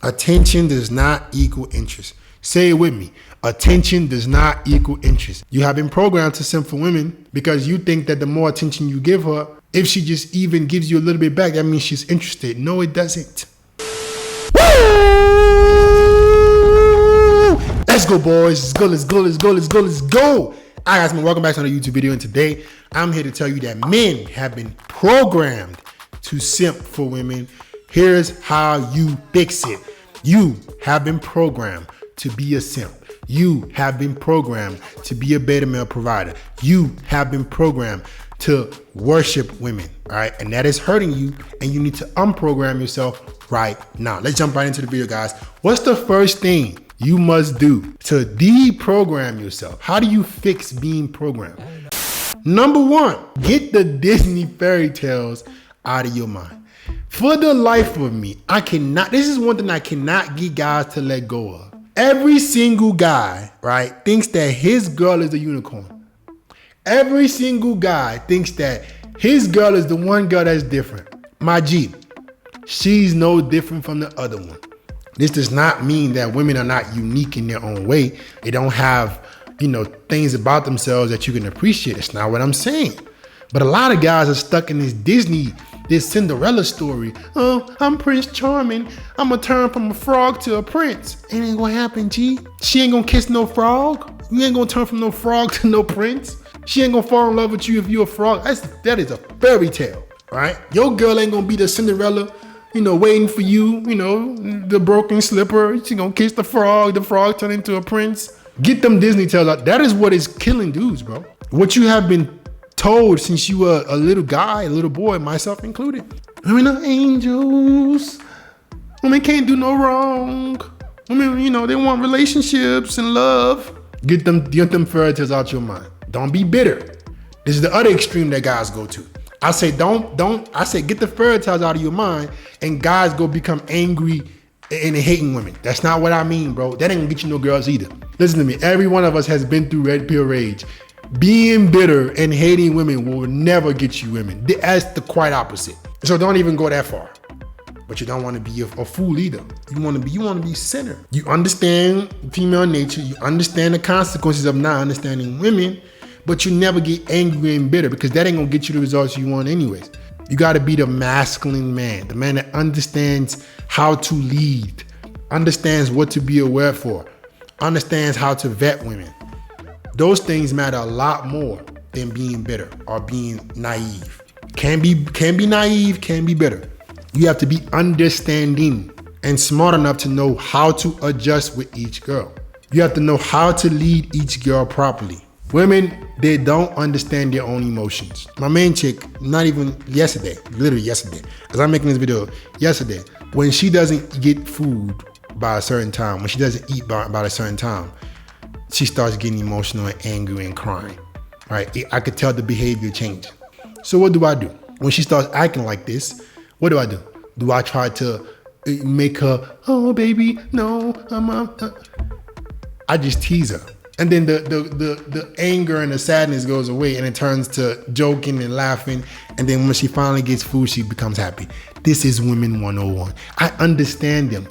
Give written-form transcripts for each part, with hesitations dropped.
Attention does not equal interest. Say it with me. Attention does not equal interest. You have been programmed to simp for women because you think that the more attention you give her, if she just even gives you a little bit back, that means she's interested. No, it doesn't. Woo! Let's go, boys. Let's go, let's go, let's go, let's go, let's go. All right, guys, welcome back to another YouTube video. And today, I'm here to tell you that men have been programmed to simp for women. Here's how you fix it. You have been programmed to be a simp. You have been programmed to be a beta male provider. You have been programmed to worship women, all right? And that is hurting you, and you need to unprogram yourself right now. Let's jump right into the video, guys. What's the first thing you must do to deprogram yourself? How do you fix being programmed? Number one, get the Disney fairy tales out of your mind. For the life of me, this is one thing I cannot get guys to let go of. Every single guy, right, thinks that his girl is a unicorn. Every single guy thinks that his girl is the one girl that's different. My G, she's no different from the other one. This does not mean that women are not unique in their own way. They don't have, things about themselves that you can appreciate. That's not what I'm saying. But a lot of guys are stuck in this Cinderella story. Oh, I'm Prince Charming. I'm gonna turn from a frog to a prince. It ain't gonna happen, G. She ain't gonna kiss no frog. You ain't gonna turn from no frog to no prince. She ain't gonna fall in love with you if you're a frog. That is a fairy tale, right? Your girl ain't gonna be the Cinderella, waiting for you, the broken slipper. She gonna kiss the frog turn into a prince. Get them Disney tales out. That is what is killing dudes, bro. What you have been told since you were a little guy, a little boy, myself included. Women are angels. Women can't do no wrong. Women, they want relationships and love. Get them fairy tales out your mind. Don't be bitter. This is the other extreme that guys go to. I say I say get the fairy tales out of your mind, and guys go become angry and hating women. That's not what I mean, bro. That ain't gonna get you no girls either. Listen to me. Every one of us has been through red pill rage. Being bitter and hating women will never get you women. That's the quite opposite. So don't even go that far. But you don't want to be a fool either. You want to be center. You understand female nature. You understand the consequences of not understanding women, but you never get angry and bitter because that ain't gonna get you the results you want anyways. You got to be the masculine man, the man that understands how to lead, understands what to be aware for, understands how to vet women. Those things matter a lot more than being bitter or being naive. Can be naive, can be bitter. You have to be understanding and smart enough to know how to adjust with each girl. You have to know how to lead each girl properly. Women, they don't understand their own emotions. My main chick, literally yesterday, as I'm making this video, yesterday, when she doesn't get food by a certain time, when she doesn't eat by a certain time, she starts getting emotional and angry and crying, right? I could tell the behavior changing. So what do I do? When she starts acting like this, what do I do? Do I try to make her, oh baby, no, I just tease her. And then the anger and the sadness goes away and it turns to joking and laughing. And then when she finally gets food, she becomes happy. This is women 101. I understand them.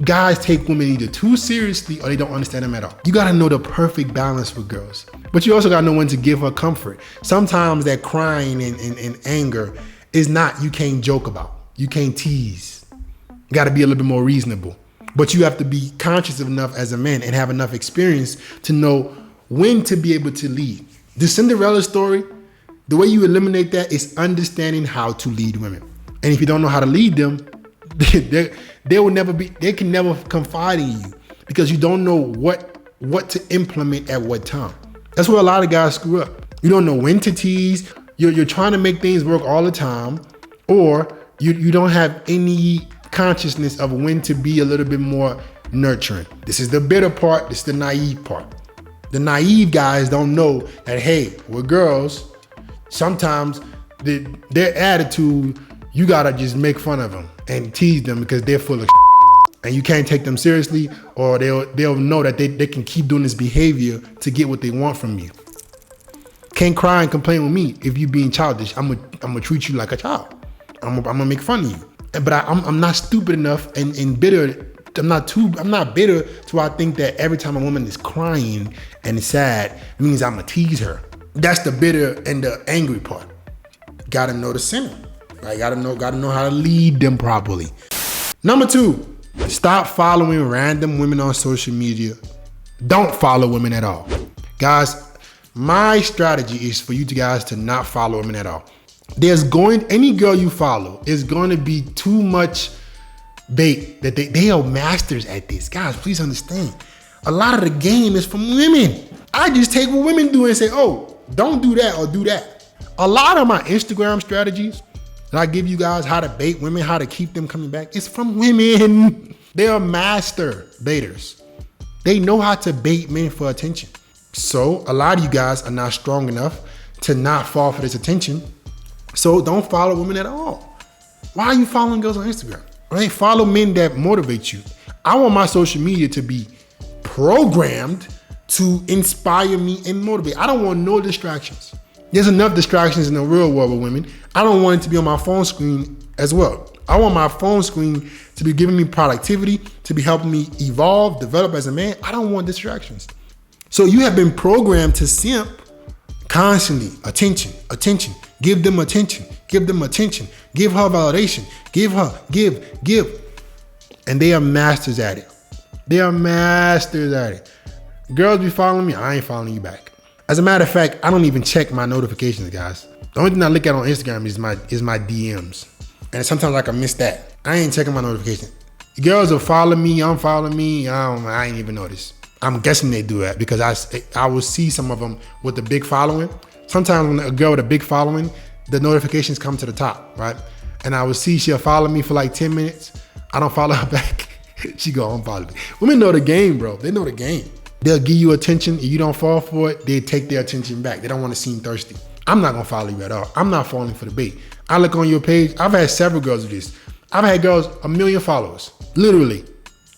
Guys take women either too seriously or they don't understand them at all. You gotta know the perfect balance with girls. But you also gotta know when to give her comfort. Sometimes that crying and anger is not, you can't joke about. You can't tease. You gotta be a little bit more reasonable. But you have to be conscious enough as a man and have enough experience to know when to be able to lead. The Cinderella story, the way you eliminate that is understanding how to lead women. And if you don't know how to lead them, they can never confide in you because you don't know what to implement at what time. That's where a lot of guys screw up. You don't know when to tease. You're trying to make things work all the time, or you don't have any consciousness of when to be a little bit more nurturing. This is the bitter part. This is the naive part. The naive guys don't know that, hey, with girls, sometimes their attitude, you gotta just make fun of them and tease them because they're full of and you can't take them seriously, or they'll know that they can keep doing this behavior to get what they want from you. Can't cry and complain with me if you being childish. I'm gonna treat you like a child. I'm gonna make fun of you. But I'm not stupid enough and bitter. I'm not bitter to where I think that every time a woman is crying and sad, it means I'm gonna tease her. That's the bitter and the angry part. Gotta know the center. Right? Gotta know how to lead them properly. Number 2, stop following random women on social media. Don't follow women at all. Guys, my strategy is for you guys to not follow women at all. Any girl you follow is going to be too much bait that they are masters at this. Guys, please understand. A lot of the game is from women. I just take what women do and say, oh, don't do that or do that. A lot of my Instagram strategies that I give you guys, how to bait women, how to keep them coming back, it's from women. They are master baiters. They know how to bait men for attention. So a lot of you guys are not strong enough to not fall for this attention. So don't follow women at all. Why are you following girls on Instagram? Right? Follow men that motivate you. I want my social media to be programmed to inspire me and motivate. I don't want no distractions. There's enough distractions in the real world with women. I don't want it to be on my phone screen as well. I want my phone screen to be giving me productivity, to be helping me evolve, develop as a man. I don't want distractions. So you have been programmed to simp constantly. Attention. Give them attention. Give her validation. Give. And they are masters at it. Girls be following me, I ain't following you back. As a matter of fact, I don't even check my notifications, guys. The only thing I look at on Instagram is my DMs. And sometimes I can miss that. I ain't checking my notifications. Girls will follow me, unfollow me, I ain't even notice. I'm guessing they do that because I will see some of them with the big following. Sometimes when a girl with a big following, the notifications come to the top, right? And I will see she'll follow me for like 10 minutes. I don't follow her back. She go unfollow me. Women know the game, bro. They know the game. They'll give you attention. If you don't fall for it, they take their attention back. They don't want to seem thirsty. I'm not gonna follow you at all. I'm not falling for the bait. I look on your page. I've had several girls do this. I've had girls 1 million followers, literally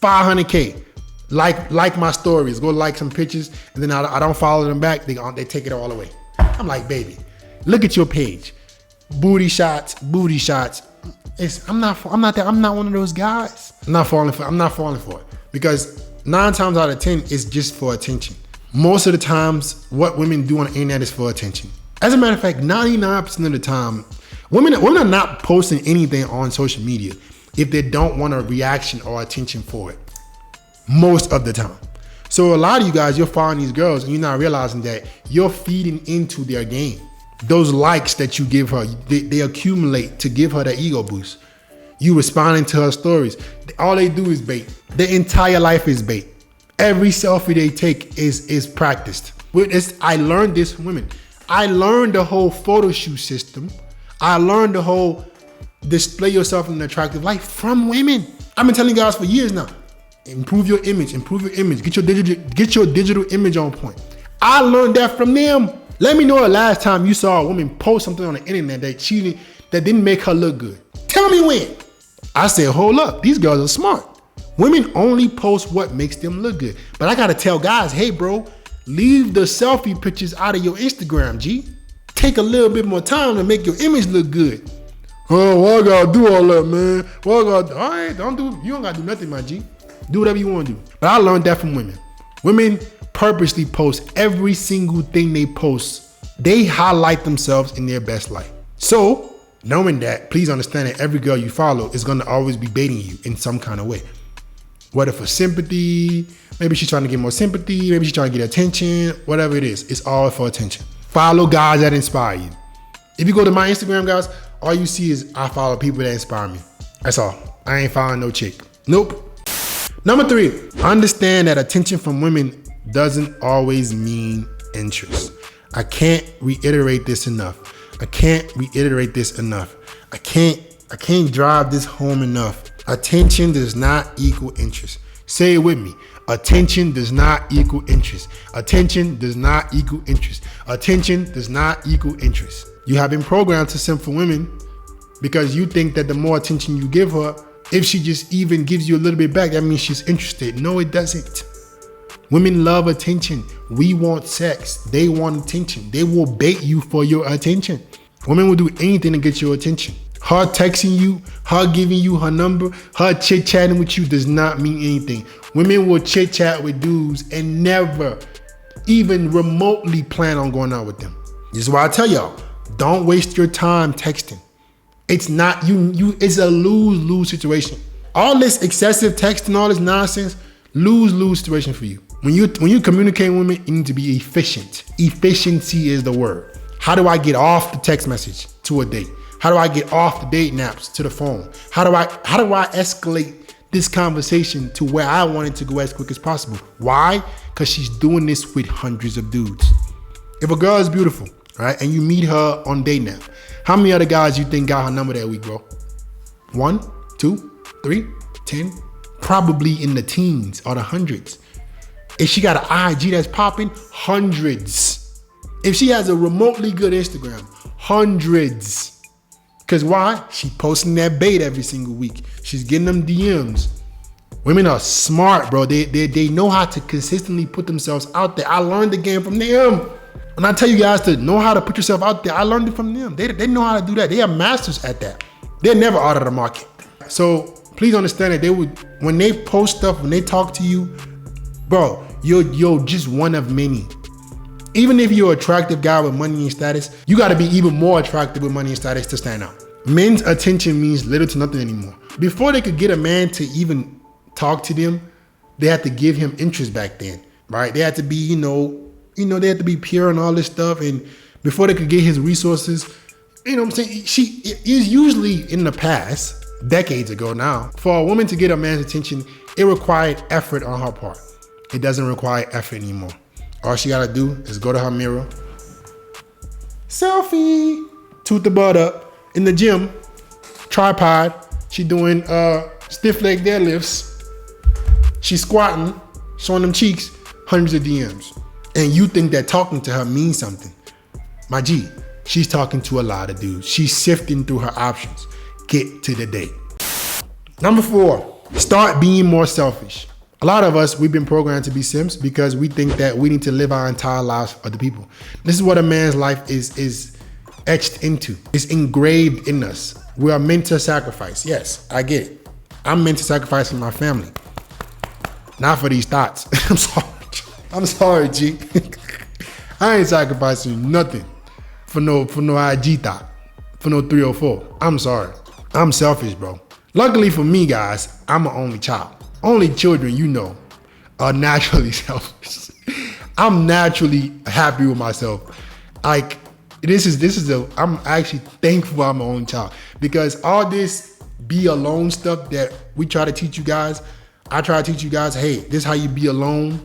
500K. Like my stories, go like some pictures, and then I don't follow them back. They take it all away. I'm like, baby, look at your page. Booty shots. I'm not one of those guys. I'm not falling for it because 9 times out of 10 it's just for attention. Most of the times, what women do on the internet is for attention. As a matter of fact, 99% of the time, women are not posting anything on social media if they don't want a reaction or attention for it. Most of the time. So a lot of you guys, you're following these girls and you're not realizing that you're feeding into their game. Those likes that you give her, they accumulate to give her that ego boost. You responding to her stories. All they do is bait. Their entire life is bait. Every selfie they take is practiced. I learned this from women. I learned the whole photo shoot system. I learned the whole display yourself in an attractive light from women. I've been telling you guys for years now. Improve your image. Get your digital image on point. I learned that from them. Let me know the last time you saw a woman post something on the internet that didn't make her look good. Tell me when. I said, hold up, these girls are smart. Women only post what makes them look good. But I gotta tell guys, hey bro, leave the selfie pictures out of your Instagram, G. Take a little bit more time to make your image look good. Oh, why I gotta do all that, man? All right, you don't gotta do nothing, my G. Do whatever you want to do. But I learned that from women. Women purposely post every single thing they post. They highlight themselves in their best light. So, knowing that, please understand that every girl you follow is going to always be baiting you in some kind of way. Whether for sympathy, maybe she's trying to get more sympathy, maybe she's trying to get attention, whatever it is, it's all for attention. Follow guys that inspire you. If you go to my Instagram, guys, all you see is I follow people that inspire me. That's all. I ain't following no chick. Nope. Number 3, understand that attention from women doesn't always mean interest. I can't reiterate this enough. I can't drive this home enough. Attention does not equal interest. Say it with me. Attention does not equal interest. Attention does not equal interest. Attention does not equal interest. You have been programmed to simp for women because you think that the more attention you give her, if she just even gives you a little bit back, that means she's interested. No, it doesn't. Women love attention. We want sex. They want attention. They will bait you for your attention. Women will do anything to get your attention. Her texting you, her giving you her number, her chit-chatting with you does not mean anything. Women will chit-chat with dudes and never even remotely plan on going out with them. This is why I tell y'all, don't waste your time texting. It's not, it's a lose-lose situation. All this excessive texting, all this nonsense, lose-lose situation for you. When you communicate with women, you need to be efficient. Efficiency is the word. How do I get off the text message to a date? How do I get off the dating apps to the phone? How do I escalate this conversation to where I want it to go as quick as possible? Why? Because she's doing this with hundreds of dudes. If a girl is beautiful, right, and you meet her on dating app, how many other guys you think got her number that week, bro? 1, 2, 3, 10? Probably in the teens or the hundreds. If she got an IG that's popping, hundreds. If she has a remotely good Instagram, hundreds. Because why? She posting that bait every single week. She's getting them DMs. Women are smart, bro. They know how to consistently put themselves out there. I learned the game from them. When I tell you guys to know how to put yourself out there, I learned it from them. They know how to do that. They are masters at that. They're never out of the market. So please understand that when they post stuff, when they talk to you, bro, you're just one of many. Even if you're an attractive guy with money and status, you gotta be even more attractive with money and status to stand out. Men's attention means little to nothing anymore. Before they could get a man to even talk to them, they had to give him interest back then, right? They had to be, they had to be pure and all this stuff. And before they could get his resources, you know what I'm saying? She is usually in the past, decades ago now, for a woman to get a man's attention, it required effort on her part. It doesn't require effort anymore. All she gotta do is go to her mirror, selfie, toot the butt up in the gym, tripod. She doing stiff leg deadlifts. She's squatting, showing them cheeks, hundreds of DMs. And you think that talking to her means something. My G, she's talking to a lot of dudes. She's sifting through her options. Get to the date. Number 4, start being more selfish. A lot of us, we've been programmed to be simps because we think that we need to live our entire lives for other people. This is what a man's life is etched into. It's engraved in us. We are meant to sacrifice. Yes, I get it. I'm meant to sacrifice for my family. Not for these thoughts. I'm sorry. I'm sorry, G. I ain't sacrificing nothing for no IG thought, for no 304. I'm sorry. I'm selfish, bro. Luckily for me, guys, I'm an only child. Only children, are naturally selfish. I'm naturally happy with myself. Like, I'm actually thankful I'm my own child, because all this be alone stuff that we try to teach you guys, I try to teach you guys, hey, this is how you be alone.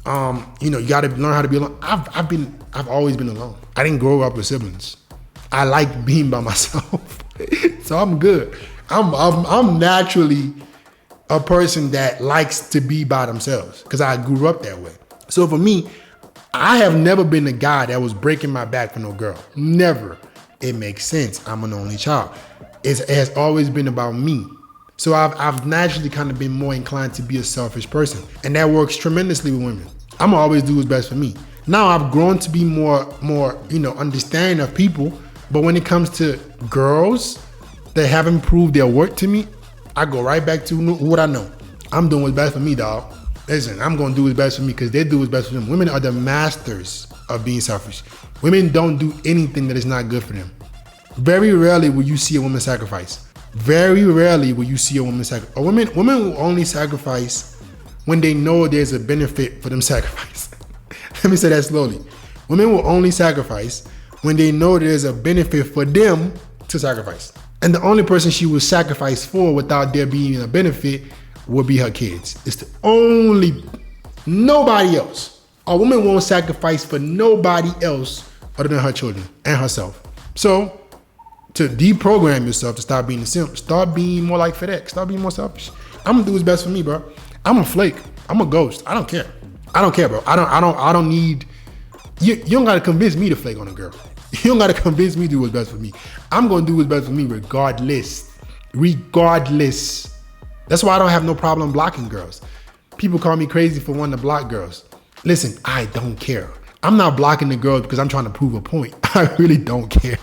You gotta learn how to be alone. I've always been alone. I didn't grow up with siblings. I like being by myself. So I'm good. I'm naturally a person that likes to be by themselves because I grew up that way. So for me, I have never been a guy that was breaking my back for no girl. Never. It makes sense. I'm an only child. It has always been about me. So I've naturally kind of been more inclined to be a selfish person. And that works tremendously with women. I'm gonna always do what's best for me. Now I've grown to be more understanding of people. But when it comes to girls that haven't proved their worth to me, I go right back to what I know. I'm doing what's best for me, dog. Listen, I'm gonna do what's best for me because they do what's best for them. Women are the masters of being selfish. Women don't do anything that is not good for them. Very rarely will you see a woman sacrifice. Very rarely will you see a woman sacrifice. Women will only sacrifice when they know there's a benefit for them sacrifice. Let me say that slowly. Women will only sacrifice when they know there's a benefit for them to sacrifice. And the only person she will sacrifice for without there being a benefit will be her kids. It's the only, nobody else. A woman won't sacrifice for nobody else other than her children and herself. So to deprogram yourself to stop being a simp, start being more like FedEx, start being more selfish. I'm gonna do what's best for me, bro. I'm a flake. I'm a ghost. I don't care. I don't care, bro. I don't need, you don't gotta convince me to flake on a girl. You don't gotta convince me to do what's best for me. I'm gonna do what's best for me regardless. Regardless. That's why I don't have no problem blocking girls. People call me crazy for wanting to block girls. Listen, I don't care. I'm not blocking the girls because I'm trying to prove a point. I really don't care.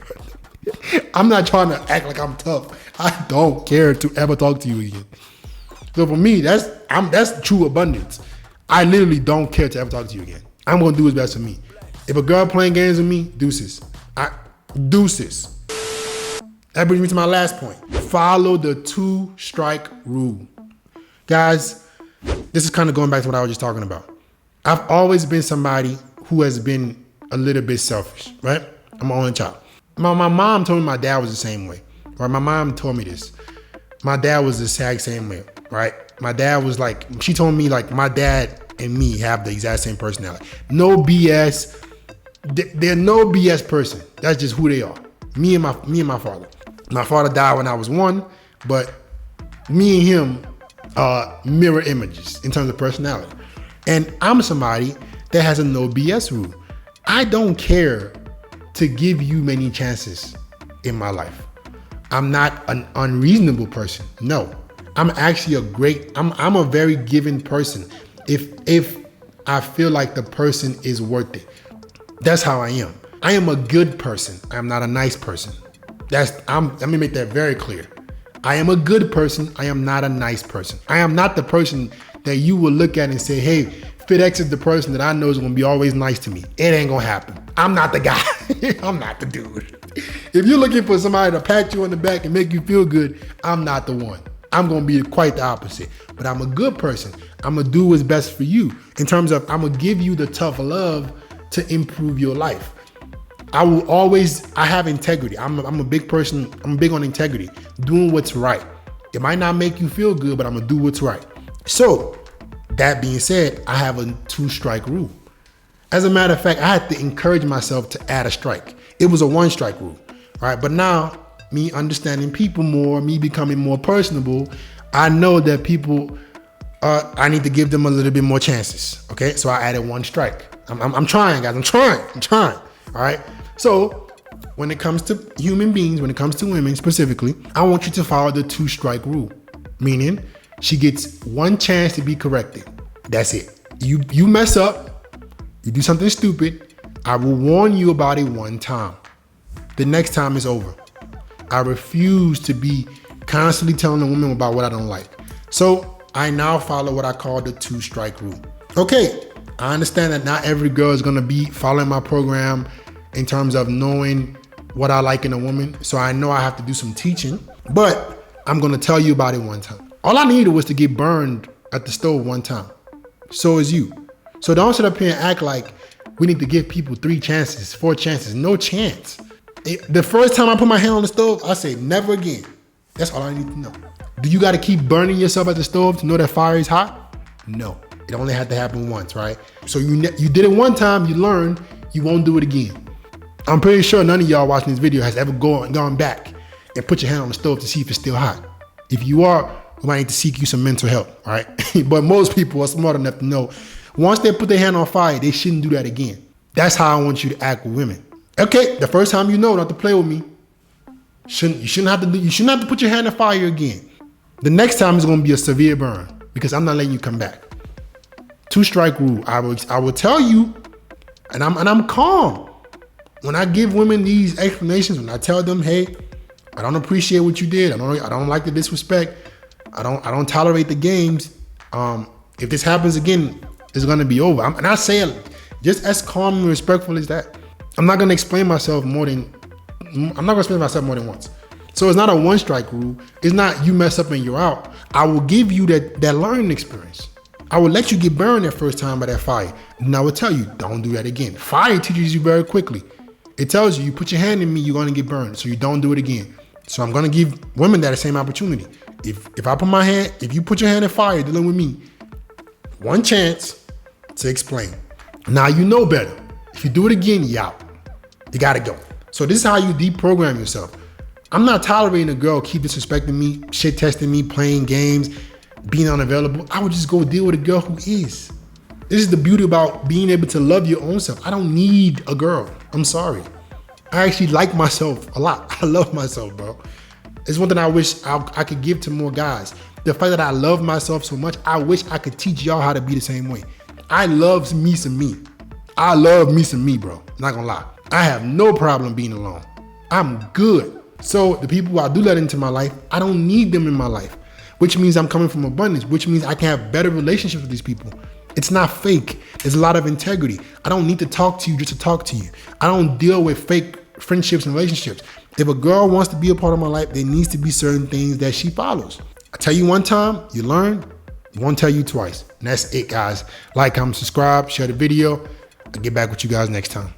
I'm not trying to act like I'm tough. I don't care to ever talk to you again. So for me, that's true abundance. I literally don't care to ever talk to you again. I'm gonna do what's best for me. If a girl playing games with me, deuces. Deuces. That brings me to my last point. Follow the 2-strike rule. Guys, this is kind of going back to what I was just talking about. I've always been somebody who has been a little bit selfish, right? I'm my only child. My mom told me my dad was the same way, right? My mom told me this. My dad was the exact same way, right? My dad was like, she told me like my dad and me have the exact same personality. No BS. They're no BS person. That's just who they are. Me and my father. My father died when I was 1, but me and him are mirror images in terms of personality. And I'm somebody that has a no BS rule. I don't care to give you many chances in my life. I'm not an unreasonable person. No, I'm actually I'm a very giving person. If I feel like the person is worth it. That's how I am. I am a good person. I am not a nice person. Let me make that very clear. I am a good person. I am not a nice person. I am not the person that you will look at and say, hey, FedEx is the person that I know is going to be always nice to me. It ain't going to happen. I'm not the guy. I'm not the dude. If you're looking for somebody to pat you on the back and make you feel good, I'm not the one. I'm going to be quite the opposite. But I'm a good person. I'm going to do what's best for you in terms of I'm going to give you the tough love to improve your life. I have integrity. I'm a big person. I'm big on integrity, doing what's right. It might not make you feel good, but I'm going to do what's right. So that being said, I have a 2-strike rule. As a matter of fact, I had to encourage myself to add a strike. It was a 1-strike rule, right? But now, me understanding people more, me becoming more personable, I know that people, I need to give them a little bit more chances, okay? So I added 1 strike. I'm trying, guys. I'm trying, all right? So when it comes to human beings, when it comes to women specifically, I want you to follow the 2-strike rule, meaning she gets 1 chance to be corrected. That's it. You mess up, you do something stupid, I will warn you about it 1 time. The next time is over. I refuse to be constantly telling a woman about what I don't like. So I now follow what I call the 2-strike rule. Okay, I understand that not every girl is gonna be following my program in terms of knowing what I like in a woman. So I know I have to do some teaching, but I'm gonna tell you about it 1 time. All I needed was to get burned at the stove 1 time. So is you. So don't sit up here and act like we need to give people 3 chances, 4 chances. No chance. The first time I put my hand on the stove, I say never again. That's all I need to know. Do you got to keep burning yourself at the stove to know that fire is hot? No. It only had to happen once, right? So you did it 1 time, you learned, you won't do it again. I'm pretty sure none of y'all watching this video has ever gone back and put your hand on the stove to see if it's still hot. If you are, we might need to seek you some mental help, all right? But most people are smart enough to know once they put their hand on fire, they shouldn't do that again. That's how I want you to act with women. Okay, the first time you know not to play with me, you shouldn't have to put your hand on fire again. The next time is going to be a severe burn because I'm not letting you come back. 2-strike rule. I will tell you, and I'm calm when I give women these explanations. When I tell them, hey, I don't appreciate what you did. I don't like the disrespect. I don't tolerate the games. If this happens again, it's gonna be over. And I say it just as calm and respectful as that. I'm not gonna explain myself more than once. So it's not a 1-strike rule. It's not you mess up and you're out. I will give you that learning experience. I will let you get burned that first time by that fire. And I will tell you, don't do that again. Fire teaches you very quickly. It tells you put your hand in me, you're gonna get burned. So you don't do it again. So I'm gonna give women that same opportunity. If you put your hand in fire dealing with me, 1 chance to explain. Now you know better. If you do it again, you're out. You gotta go. So this is how you deprogram yourself. I'm not tolerating a girl keep disrespecting me, shit testing me, playing games, being unavailable. I would just go deal with a girl who is. This is the beauty about being able to love your own self. I don't need a girl. I'm sorry. I actually like myself a lot. I love myself, bro. It's one thing I wish I could give to more guys. The fact that I love myself so much, I wish I could teach y'all how to be the same way. I love me some me. I love me some me, bro. Not gonna lie. I have no problem being alone. I'm good. So the people who I do let into my life, I don't need them in my life, which means I'm coming from abundance, which means I can have better relationships with these people. It's not fake. There's a lot of integrity. I don't need to talk to you just to talk to you. I don't deal with fake friendships and relationships. If a girl wants to be a part of my life, there needs to be certain things that she follows. I tell you one time, you learn. I won't tell you twice. And that's it, guys. Like, comment, subscribe, share the video. I'll get back with you guys next time.